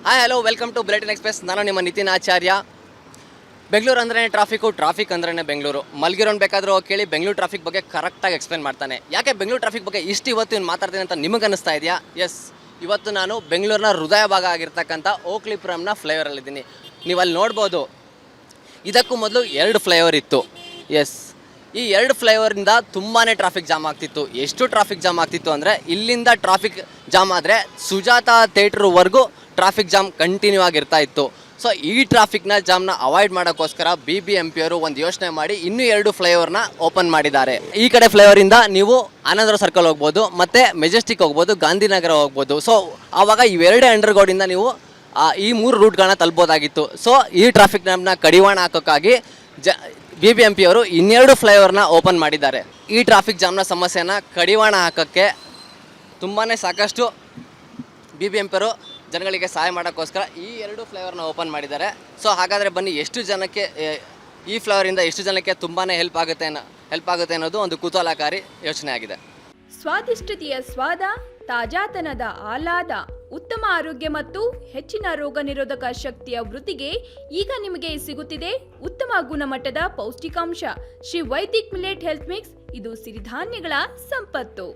Hi hello welcome to bulletin express. ನಾನು ನಿಮ್ಮ ನಿತಿನ್ ಆಚಾರ್ಯ. ಬೆಂಗಳೂರು ಅಂದ್ರೇ ಟ್ರಾಫಿಕ್ ಅಂದ್ರೇ ಬೆಂಗಳೂರು. ಮಲ್ಗಿರೋನ್ ಬೇಕಾದರೂ ಕೇಳಿ ಬೆಂಗಳೂರು ಟ್ರಾಫಿಕ್ ಬಗ್ಗೆ ಕರೆಕ್ಟಾಗಿ ಎಕ್ಸ್ಪ್ಲೇನ್ ಮಾಡ್ತಾನೆ. ಯಾಕೆ ಬೆಂಗಳೂರು ಟ್ರಾಫಿಕ್ ಬಗ್ಗೆ ಇವತ್ತು ಮಾತಾಡ್ತೀನಿ ಅಂತ ನಿಮಗೆ ಅನ್ನಿಸ್ತಾ ಇದೆಯಾ? ಎಸ್, ಇವತ್ತು ನಾನು ಬೆಂಗಳೂರಿನ ಹೃದಯ ಭಾಗ ಆಗಿರ್ತಕ್ಕಂಥ ಓಕ್ಲಿಪುರಂನ ಫ್ಲೈಓವರಲ್ಲಿದ್ದೀನಿ. ನೀವು ಅಲ್ಲಿ ನೋಡ್ಬೋದು, ಇದಕ್ಕೂ ಮೊದಲು 2 ಫ್ಲೈಓವರ್ ಇತ್ತು. ಎಸ್, ಈ 2 ಫ್ಲೈಓವರಿಂದ ತುಂಬಾ ಟ್ರಾಫಿಕ್ ಜಾಮ್ ಆಗ್ತಿತ್ತು. ಎಷ್ಟು ಟ್ರಾಫಿಕ್ ಜಾಮ್ ಆಗ್ತಿತ್ತು ಅಂದರೆ, ಇಲ್ಲಿಂದ ಟ್ರಾಫಿಕ್ ಜಾಮ್ ಆದರೆ ಸುಜಾತ ಥಿಯೇಟ್ರ್ವರೆಗೂ ಟ್ರಾಫಿಕ್ ಜಾಮ್ ಕಂಟಿನ್ಯೂ ಆಗಿರ್ತಾ ಇತ್ತು. ಸೊ ಈ ಟ್ರಾಫಿಕ್ನ ಜಾಮ್ನ ಅವಾಯ್ಡ್ ಮಾಡೋಕ್ಕೋಸ್ಕರ BBMP ಅವರು ಒಂದು ಯೋಚನೆ ಮಾಡಿ ಇನ್ನೂ 2 ಫ್ಲೈಓವರ್ನ ಓಪನ್ ಮಾಡಿದ್ದಾರೆ. ಈ ಕಡೆ ಫ್ಲೈಓವರಿಂದ ನೀವು ಆನಂದರಾವ್ ಸರ್ಕಲ್ ಹೋಗ್ಬೋದು, ಮತ್ತು ಮೆಜೆಸ್ಟಿಕ್ ಹೋಗ್ಬೋದು, ಗಾಂಧಿನಗರ ಹೋಗ್ಬೋದು. ಸೊ ಆವಾಗ ಇವೆರಡೇ ಅಂಡರ್ಗ್ರೌಂಡಿಂದ ನೀವು ಈ 3 ರೂಟ್ಗಳನ್ನ ತಲುಪೋದಾಗಿತ್ತು. ಸೊ ಈ ಟ್ರಾಫಿಕ್ ಜಾಮ್ನ ಕಡಿವಾಣ ಹಾಕೋಕ್ಕಾಗಿ BBMP ಅವರು ಇನ್ನೆರಡು ಫ್ಲೈಓವರ್ನ ಓಪನ್ ಮಾಡಿದ್ದಾರೆ. ಈ ಟ್ರಾಫಿಕ್ ಜಾಮ್ನ ಸಮಸ್ಯೆನ ಕಡಿವಾಣ ಹಾಕೋಕ್ಕೆ ತುಂಬಾ ಸಾಕಷ್ಟು BBMP ಅವರು ಜನಗಳಿಗೆ ಸಹಾಯ ಮಾಡೋಕ್ಕೋಸ್ಕರ ಈ 2 ಫ್ಲೈಓವರ್ನ ಓಪನ್ ಮಾಡಿದ್ದಾರೆ. ಸೊ ಹಾಗಾದರೆ ಬನ್ನಿ, ಎಷ್ಟು ಜನಕ್ಕೆ ಈ ಫ್ಲೈಓವರಿಂದ ಎಷ್ಟು ಜನಕ್ಕೆ ತುಂಬಾ ಹೆಲ್ಪ್ ಆಗುತ್ತೆ ಅನ್ನೋದು ಒಂದು ಕುತೂಹಲಕಾರಿ ಯೋಚನೆ ಆಗಿದೆ. ಸ್ವಾದಿಷ್ಟತೆಯ ಸ್ವಾದ, ತಾಜಾತನದ ಆಹ್ಲಾದ, ಉತ್ತಮ ಆರೋಗ್ಯ ಮತ್ತು ಹೆಚ್ಚಿನ ರೋಗ ನಿರೋಧಕ ಶಕ್ತಿಯ ವೃತ್ತಿಗೆ ಈಗ ನಿಮಗೆ ಸಿಗುತ್ತಿದೆ ಉತ್ತಮ ಗುಣಮಟ್ಟದ ಪೌಷ್ಟಿಕಾಂಶ. Shri Vaidik millet health mix. ಇದು ಸಿರಿಧಾನ್ಯಗಳ ಸಂಪತ್ತು.